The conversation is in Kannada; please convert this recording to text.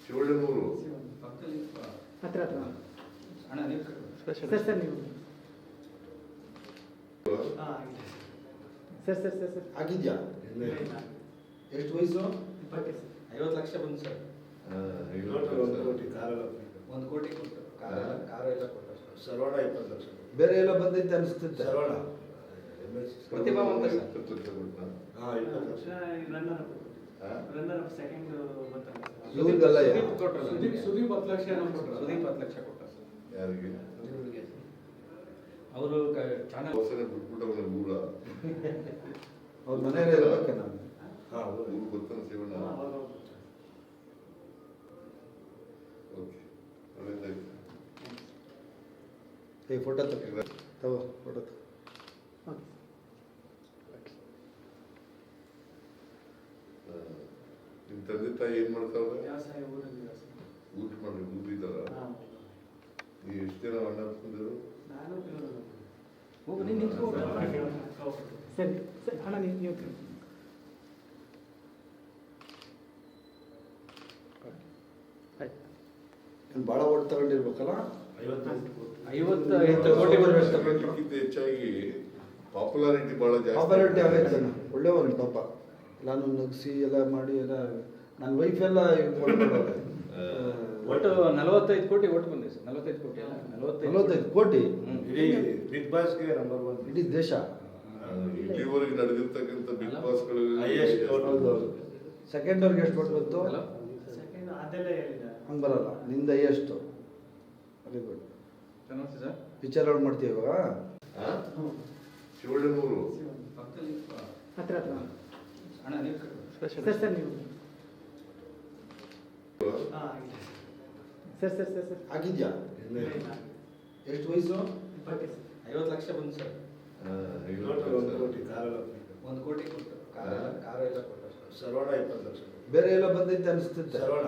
ಶಿವಳ್ಳನೂರು ಹತ್ರ ಹತ್ರ ಅಣ್ಣ ನೀವು ಸರ್ ಸರ್ ನೀವು ಸರ್ ಸರ್ ಸರ್ ಸರ್ ಆಗಿದ್ಯಾ ಎಷ್ಟು ವಯಸ್ಸು 50 ಲಕ್ಷ ಬಂದು ಸರ್. 1 ಕೋಟಿ ಕಾರೆಲ್ಲ 1 ಕೋಟಿ ಕೊಟ್ಟು ಕಾರು ಎಲ್ಲ ಕೊಟ್ಟು ಸರ್. ಸರ್ವಣ 20 ಲಕ್ಷ ಬೇರೆ ಎಲ್ಲ ಬಂದೈತೆ ಅನಿಸ್ತೈತೆ ಸರ್ವಣ ಪ್ರತಿಭಾವಂತ ಸರ್. 20 ಲಕ್ಷ ಸೆಕೆಂಡ್ ಇವ್ರಿಗೆಲ್ಲ ಸುದೀಪ್ ಕೊಟ್ರಲ್ಲ. ಸುದೀಪ್ 10 ಲಕ್ಷ ಏನೋ ಕೊಟ್ರು. ಸುದೀಪ್ 10 ಲಕ್ಷ ಕೊಟ್ಟ ಸರ್. ಯಾರಿಗೆ ಅವರು ಚಾನಲ್ ಹೊಸನೆ ಬಿಟ್ಬಿಟ್ಟವನ ಊರ ಅವ್ರ ಮನೆಯಲ್ಲೇ ಇರ್ಬೇಕೆ ನಾನು ಊರು ಗೊತ್ತಾನ ಶಿವಣ್ಣ. ಓಕೆ ಒಳ್ಳೆದಾಯ್ತು. ಏ ಫೋಟೋ ತಗೋ ಫೋಟೋ ತಗೋ. ನಿಮ್ಮ ತಂದೆ ತಾಯಿ ಏನ್ ಮಾಡ್ತಾವ್ರೆ? ವ್ಯವಸಾಯ ಊರಲ್ಲಿ ಊಟ ಮಾಡಿ ಊರಿದಾರ? ನೀವು ಎಷ್ಟು ಜನ ಅಣ್ಣ ತಂದಿರು? ನಾನು ಹೋಗು ನೀನು ನಿಂತ್ಕೊ ಸರಿ ಸರಿ ಅಣ್ಣ ನೀವು ನೀನು ಭಾಳ ಓಟ್ ತಗೊಂಡಿರ್ಬೇಕಲ್ಲ 58 ಕೋಟಿ ಬರಬೇಕು. ಇದಕ್ಕಿಂತ ಹೆಚ್ಚಾಗಿ ಪಾಪ್ಯುಲಾರಿಟಿ ಬಹಳ ಪಾಪ್ಯುಲಾರಿಟಿ ಜಾಸ್ತಿ. ಆಗೈತೆ ಒಳ್ಳೆಯವನು ಪಾಪ ನಾನು ನಗಿಸಿ ಎಲ್ಲ ಮಾಡಿ ಎಲ್ಲ ನನ್ನ ವೈಫ್ ಎಲ್ಲ ಇದು ಮಾಡ್ಕೊಡೋರೆ. ಒಟ್ಟು 45 ಕೋಟಿ ಓಟ್ ಬಂದಿದೆ ಸರ್. 45 ಕೋಟಿ ಅಲ್ಲ 45 ಕೋಟಿ ಇಡೀ ಬಿಗ್ ಬಾಸ್ಗೆ ನಂಬರ್ 1 ಇಡೀ ದೇಶ. ಇಲ್ಲಿವರೆಗೆ ನಡೆದಿರ್ತಕ್ಕಂಥ ಬಿಗ್ ಬಾಸ್ಗಳು Highest vote. ಹೌದು ಸೆಕೆಂಡ್ ಅವ್ರಿಗೆ ಎಷ್ಟು ಓಟ್ ಬಂತು? ಸೆಕೆಂಡ್ ಅದೆಲ್ಲ ಹೇಳಿದ ಹಂಗೆ ಬರಲ್ಲ ನಿಂದ ಎಷ್ಟು ವೆರಿ ಗುಡ್. ಚೆನ್ನಾಗಿ ಸರ್. ಪಿಕ್ಚರ್ ಔಟ್ ಮಾಡ್ತೀವಿ ಇವಾಗ. ಶಿವಳ್ಳನೂರು ಹತ್ರ ಹತ್ರ ಅಣ್ಣ ನೀವು ಸರ್ ಸರ್ ನೀವು ಸರ್ ಸರ್ ಸರ್ ಸರ್ ಆಗಿದ್ಯಾ ಎಷ್ಟು ವಯಸ್ಸು? 50 ಲಕ್ಷ ಬಂದು ಸರ್. 1 ಕೋಟಿ ಕಾರೆಲ್ಲ 1 ಕೋಟಿ ಕೊಟ್ಟು ಕಾರು ಎಲ್ಲ ಕೊಟ್ಟು ಸರ್. ಸರ್ವಣ 20 ಲಕ್ಷ ಬೇರೆ ಎಲ್ಲ ಬಂದೈತೆ ಅನಿಸ್ತೈತೆ ಸರ್ವಣ